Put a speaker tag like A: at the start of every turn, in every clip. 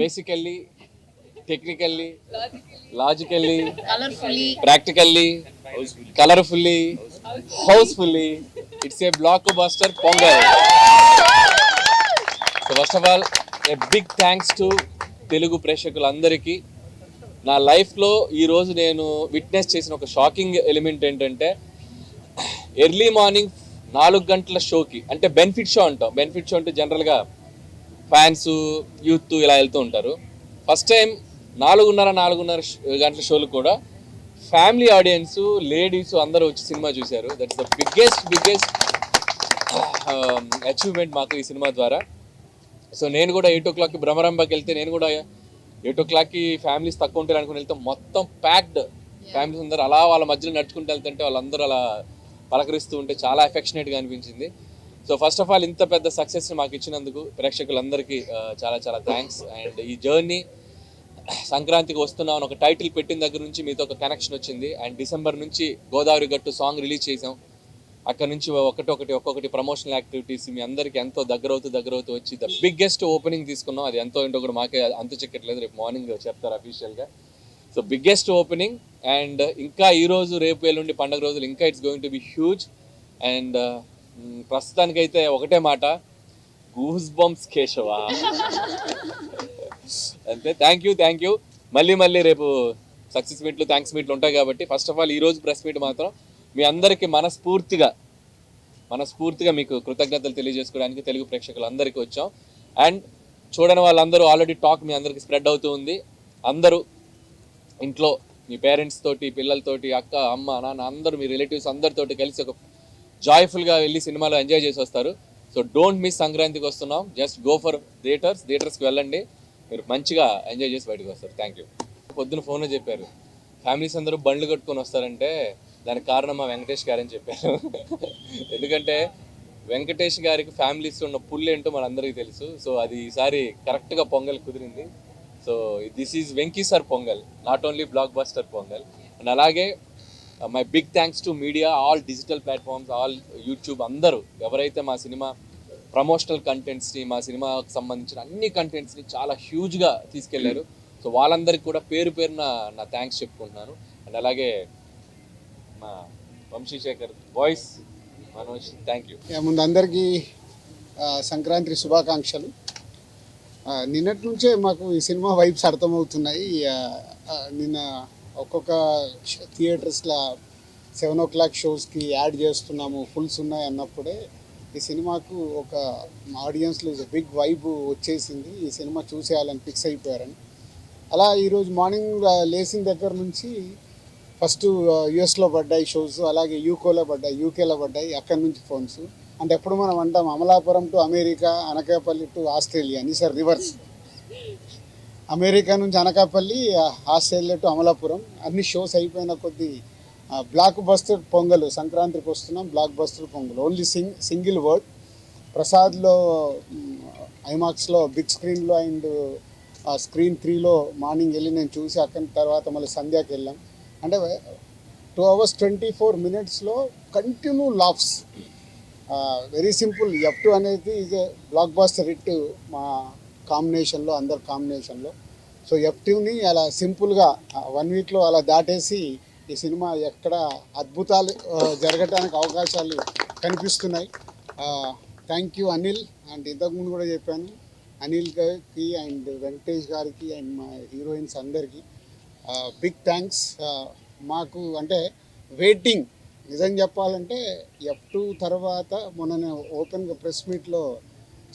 A: basically, technically, logically, practically, colorfully, housefully, it's a blockbuster Pongal. So first of all, a big thanks to Telugu ప్రేక్షకులందరికీ. నా లైఫ్లో ఈరోజు నేను witness చేసిన ఒక షాకింగ్ ఎలిమెంట్ ఏంటంటే, ఎర్లీ మార్నింగ్ 4 గంటల షోకి, అంటే బెనిఫిట్ షో అంటాం. బెనిఫిట్ షో అంటే జనరల్గా ఫ్యాన్స్, యూత్ ఇలా వెళ్తూ ఉంటారు. ఫస్ట్ టైం 4:30 గంటల షోలు కూడా ఫ్యామిలీ ఆడియన్స్, లేడీస్ అందరూ వచ్చి సినిమా చూశారు. దట్స్ ద బిగ్గెస్ట్ అచీవ్మెంట్ మాకు ఈ సినిమా ద్వారా. సో నేను కూడా 8 o'clockకి భ్రమరంభకి వెళ్తే, నేను కూడా 8 o'clockకి ఫ్యామిలీస్ తక్కువ ఉంటారు అనుకుని వెళ్తే, మొత్తం ప్యాక్డ్ ఫ్యామిలీస్ అందరూ అలా వాళ్ళ మధ్యలో నడుచుకుంటూ వెళ్తుంటే వాళ్ళందరూ అలా పలకరిస్తూ ఉంటే చాలా ఎఫెక్షనేట్గా అనిపించింది. సో ఫస్ట్ ఆఫ్ ఆల్ ఇంత పెద్ద సక్సెస్ని మాకు ఇచ్చినందుకు ప్రేక్షకులందరికీ చాలా చాలా థ్యాంక్స్. అండ్ ఈ జర్నీ సంక్రాంతికి వస్తున్నాం అని ఒక టైటిల్ పెట్టిన దగ్గర నుంచి మీతో ఒక కనెక్షన్ వచ్చింది. అండ్ డిసెంబర్ నుంచి గోదావరి గట్టు సాంగ్ రిలీజ్ చేసాం. అక్కడ నుంచి ఒక్కొక్కటి ప్రమోషనల్ యాక్టివిటీస్ మీ అందరికీ ఎంతో దగ్గరవుతూ వచ్చి ద బిగ్గెస్ట్ ఓపెనింగ్ తీసుకున్నాం. అది ఎంతో ఏంటో కూడా మాకే అంతు చిక్కట్లేదు, రేపు మార్నింగ్ చెప్తారు అఫీషియల్గా. So biggest opening. అండ్ ఇంకా ఈరోజు, రేపు, ఎల్లుండి పండుగ రోజులు ఇంకా it's going to be huge. And ప్రస్తుతానికైతే ఒకటే మాట, గూస్ బంప్స్ కేశవ. అంతే. Thank you. మళ్ళీ రేపు సక్సెస్ మీట్లు, థ్యాంక్స్ మీట్లు ఉంటాయి కాబట్టి, ఫస్ట్ ఆఫ్ ఆల్ ఈరోజు ప్రెస్ మీట్ మాత్రం మీ అందరికీ మనస్ఫూర్తిగా మీకు కృతజ్ఞతలు తెలియజేసుకోవడానికి తెలుగు ప్రేక్షకులందరికీ వచ్చాం. అండ్ చూడని వాళ్ళందరూ ఆల్రెడీ టాక్ మీ అందరికీ స్ప్రెడ్ అవుతూ ఉంది. అందరూ ఇంట్లో మీ పేరెంట్స్ తోటి, పిల్లలతోటి, అక్క, అమ్మ, నాన్న అందరూ, మీ రిలేటివ్స్ అందరితోటి కలిసి ఒక జాయ్ఫుల్గా వెళ్ళి సినిమాలో ఎంజాయ్ చేసి వస్తారు. So don't miss. సంక్రాంతికి వస్తున్నాం. జస్ట్ గో ఫర్ థియేటర్స్కి వెళ్ళండి, మీరు మంచిగా ఎంజాయ్ చేసి బయటకు వస్తారు. Thank you. పొద్దున ఫోన్లో చెప్పారు, ఫ్యామిలీస్ అందరూ బండ్లు కట్టుకొని వస్తారంటే దానికి కారణం మా వెంకటేష్ గారు అని చెప్పారు. ఎందుకంటే వెంకటేష్ గారికి ఫ్యామిలీస్ ఉన్న పుల్ ఏంటో మనందరికీ తెలుసు. సో అది ఈసారి కరెక్ట్గా పొంగల్ కుదిరింది. So this is Venky sir Pongal, not only blockbuster Pongal. And అలాగే my big thanks to media, all digital platforms, all YouTube, అందరూ ఎవరైతే మా సినిమా ప్రమోషనల్ కంటెంట్స్ని, మా సినిమాకి సంబంధించిన అన్ని కంటెంట్స్ని చాలా హ్యూజ్గా తీసుకెళ్లారు. సో వాళ్ళందరికీ కూడా పేరున నా థ్యాంక్స్ చెప్పుకుంటున్నాను. అండ్ అలాగే మా Vamsi Sekhar voice Manoj, thank you.
B: ముందు అందరికీ సంక్రాంతి శుభాకాంక్షలు. నిన్నటి నుంచే మాకు ఈ సినిమా వైబ్స్ అర్థమవుతున్నాయి. నిన్న ఒక్కొక్క థియేటర్స్లో 7 o'clock షోస్కి యాడ్ చేస్తున్నాము, ఫుల్స్ ఉన్నాయి అన్నప్పుడే ఈ సినిమాకు ఒక ఆడియన్స్లో బిగ్ వైబ్ వచ్చేసింది. ఈ సినిమా చూసేయాలని ఫిక్స్ అయిపోయారని. అలా ఈరోజు మార్నింగ్ లేచిన దగ్గర నుంచి ఫస్ట్ యుఎస్లో పడ్డాయి షోస్, అలాగే యూకేలో పడ్డాయి. అక్కడి నుంచి ఫోన్స్. అంటే ఎప్పుడు మనం అంటాం Amalapuram to America, Anakapalli to Australia అని. సార్ రివర్స్, అమెరికా నుంచి అనకాపల్లి, ఆస్ట్రేలియా టు అమలాపురం. అన్ని షోస్ అయిపోయిన కొద్దీ బ్లాక్ బస్టర్ పొంగల్, సంక్రాంతికి వస్తున్నాం, blockbuster Pongal. Only single word. ప్రసాద్లో ఐమాక్స్లో బిగ్ స్క్రీన్లో అండ్ స్క్రీన్ 3లో మార్నింగ్ వెళ్ళి నేను చూసి, అక్కడి తర్వాత మళ్ళీ సంధ్యాకి వెళ్ళాం. అంటే 2 hours 24 minutesలో continue laughs. Very simple. F2 అనేది is a blockbuster hit మా కాంబినేషన్లో, అందరు కాంబినేషన్లో. సో F2ని అలా సింపుల్గా 1 weekలో అలా దాటేసి ఈ సినిమా ఎక్కడ అద్భుతాలు జరగటానికి అవకాశాలు కనిపిస్తున్నాయి. Thank you Anil. అండ్ ఇంతకుముందు కూడా చెప్పాను, అనిల్ గారికి అండ్ వెంకటేష్ గారికి అండ్ మా హీరోయిన్స్ అందరికీ బిగ్ థ్యాంక్స్. మాకు అంటే వెయిటింగ్, నిజం చెప్పాలంటే F2 తర్వాత మొన్న నేను ఓపెన్గా ప్రెస్ మీట్లో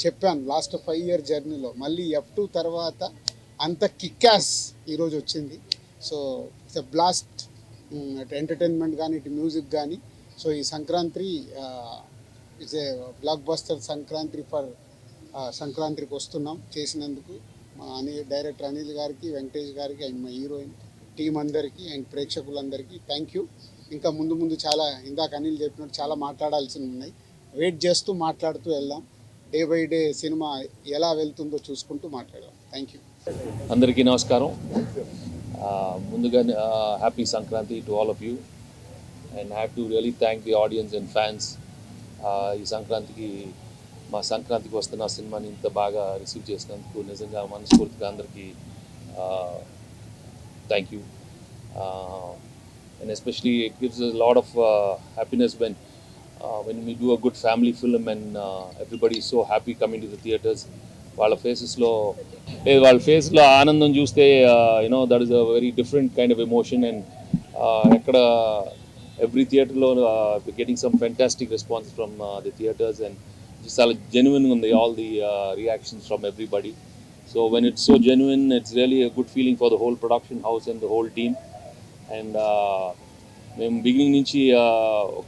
B: చెప్పాను, లాస్ట్ 5 year జర్నీలో మళ్ళీ F2 తర్వాత అంత కిక్యాస్ ఈరోజు వచ్చింది. So it's a blast. అటు ఎంటర్టైన్మెంట్ కానీ, ఇటు మ్యూజిక్ కానీ. సో ఈ Sankranti it's a block buster సంక్రాంతికి వస్తున్నాం చేసినందుకు మా డైరెక్టర్ అనిల్ గారికి, వెంకటేష్ గారికి అండ్ మా హీరోయిన్ టీం అందరికీ అండ్ ప్రేక్షకులందరికీ థ్యాంక్ యూ. ఇంకా ముందు చాలా, ఇందాక అనిల్ చెప్పినట్టు చాలా మాట్లాడాల్సినవి ఉన్నాయి. వెయిట్ చేస్తూ మాట్లాడుతూ వెళ్దాం. డే బై డే సినిమా ఎలా వెళ్తుందో చూసుకుంటూ మాట్లాడదాం. Thank you.
A: అందరికీ నమస్కారం. ముందుగా happy Sankranti to all of you. And have to really thank the audience and fans. ఈ సంక్రాంతికి మా సంక్రాంతికి వస్తున్న సినిమాని ఇంత బాగా రిసీవ్ చేసినందుకు నిజంగా మనస్ఫూర్తిగా అందరికీ thank you. And especially it gives us a lot of happiness when we do a good family film and everybody is so happy coming to the theatres. వాళ్ళ ఫేసెస్లో ఆనందం చూస్తే that is a very different kind of emotion. And ఎక్కడ every థియేటర్లో getting some fantastic response from the theatres and చాలా జెన్యున్గా ఉంది all the reactions from everybody. So when it's so genuine it's really a good feeling for the whole production house and the whole team. And మేము beginning నుంచి ఒక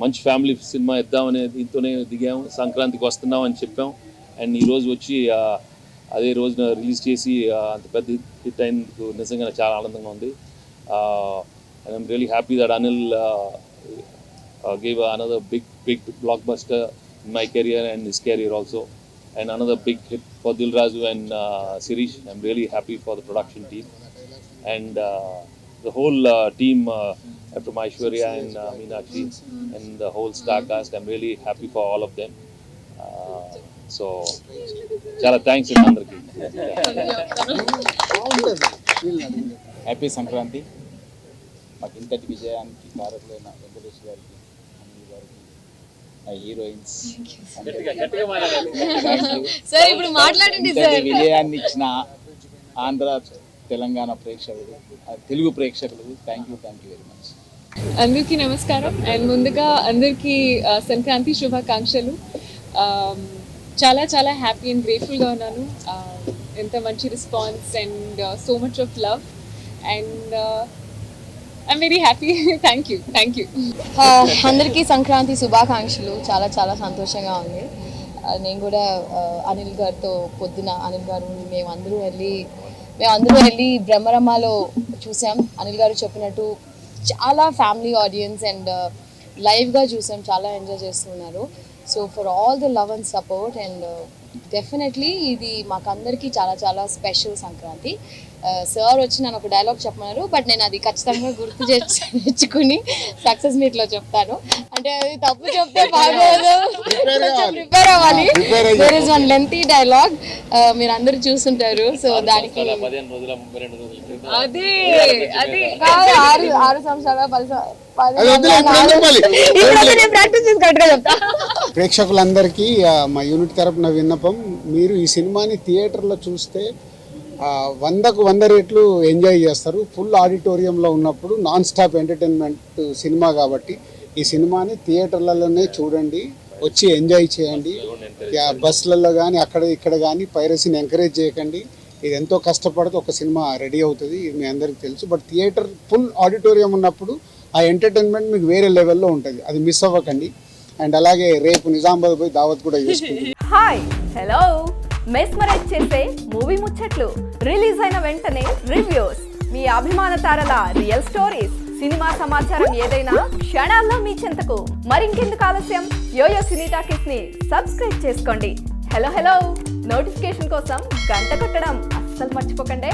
A: మంచి family cinema ఇద్దామనే దీంతోనే దిగాము. సంక్రాంతికి వస్తున్నాం అని చెప్పాం. అండ్ ఈరోజు వచ్చి అదే రోజున రిలీజ్ చేసి అంత పెద్ద హిట్ అయినందుకు నిజంగా చాలా ఆనందంగా ఉంది. And I'm really happy that Anil gave another big blockbuster in my career and his career also, and another big hit for Dil Raju and Sirish. I'm really happy for the production team and the whole team from Aishwarya and Meenakshi and the whole star cast. I'm really happy for all of them. So chala thanks andarki.
C: Happy Sankranti. మాకు ఇంతటి విజయానికి కారకులైన వెంకటేష్ గారికి, అనిల్ గారికి, మా heroines
D: sir ఇప్పుడు మాట్లాడండి sir.
C: విజయాన్ని ఇచ్చిన ఆంధ్ర తెలంగాణ ప్రేక్షకులు, తెలుగు ప్రేక్షకులు థ్యాంక్ యూ వెరీ మచ్.
D: అందరికీ నమస్కారం. అండ్ ముందుగా అందరికీ సంక్రాంతి శుభాకాంక్షలు. చాలా చాలా హ్యాపీ అండ్ గ్రేట్ఫుల్గా ఉన్నాను. ఎంత మంచి response and so much of love and I'm very happy. Thank you.
E: అందరికీ సంక్రాంతి శుభాకాంక్షలు. చాలా చాలా సంతోషంగా ఉంది. నేను కూడా అనిల్ గారితో పొద్దున అనిల్ గారు మేమందరూ వెళ్ళి బ్రహ్మరమ్మలో చూసాం. అనిల్ గారు చెప్పినట్టు చాలా ఫ్యామిలీ ఆడియన్స్ అండ్ లైవ్గా చూసాం. చాలా ఎంజాయ్ చేస్తున్నారు. So for all the love and support and definitely ఇది మాకందరికీ చాలా చాలా స్పెషల్ సంక్రాంతి. సార్ వచ్చి నన్ను ఒక డైలాగ్ చెప్పమన్నారు, బట్ నేను అది ఖచ్చితంగా గుర్తు తెచ్చుకుని సక్సెస్ మీట్లో చెప్తాను. అంటే అది తప్పు చెప్తే బాగోదు, ప్రిపేర్ అవ్వాలి. There is one lengthy dialogue, మీరు అందరూ చూస్తుంటారు. సో దానికి
D: అదే
E: 6 సంవత్సరాల 10
B: ప్రేక్షకులందరికీ మా యూనిట్ తరపున విన్నపం, మీరు ఈ సినిమాని థియేటర్లో చూస్తే 100కు 100 రెట్లు ఎంజాయ్ చేస్తారు. ఫుల్ ఆడిటోరియంలో ఉన్నప్పుడు నాన్ స్టాప్ ఎంటర్టైన్మెంట్ సినిమా కాబట్టి ఈ సినిమాని థియేటర్లలోనే చూడండి, వచ్చి ఎంజాయ్ చేయండి. బస్సులలో కానీ అక్కడ ఇక్కడ కానీ పైరసీని ఎంకరేజ్ చేయకండి. ఇది ఎంతో కష్టపడితే ఒక సినిమా రెడీ అవుతుంది, ఇది మీ అందరికీ తెలుసు. బట్ థియేటర్ ఫుల్ ఆడిటోరియం ఉన్నప్పుడు ఆ ఎంటర్టైన్మెంట్ మీకు వేరే లెవెల్లో ఉంటుంది, అది మిస్ అవ్వకండి. అండ్ అలాగే రేపు నిజామాబాద్ పోయి దావత్ కూడా చేసుకుంటాం.
F: హాయ్ హలో మెస్మరైజ్ చేసే మూవీ ముచ్చట్లు, రిలీజ్ అయిన వెంటనే రివ్యూస్, మీ అభిమాన తారల రియల్ స్టోరీస్, సినిమా సమాచారం ఏదైనా క్షణాల్లో మీ చెంతకు. మరింకెందుకు ఆలస్యం, యోయో సినీ టాకీస్ ని సబ్స్క్రైబ్ చేసుకోండి. హలో నోటిఫికేషన్ కోసం గంట కొట్టడం అస్సలు మర్చిపోకండి.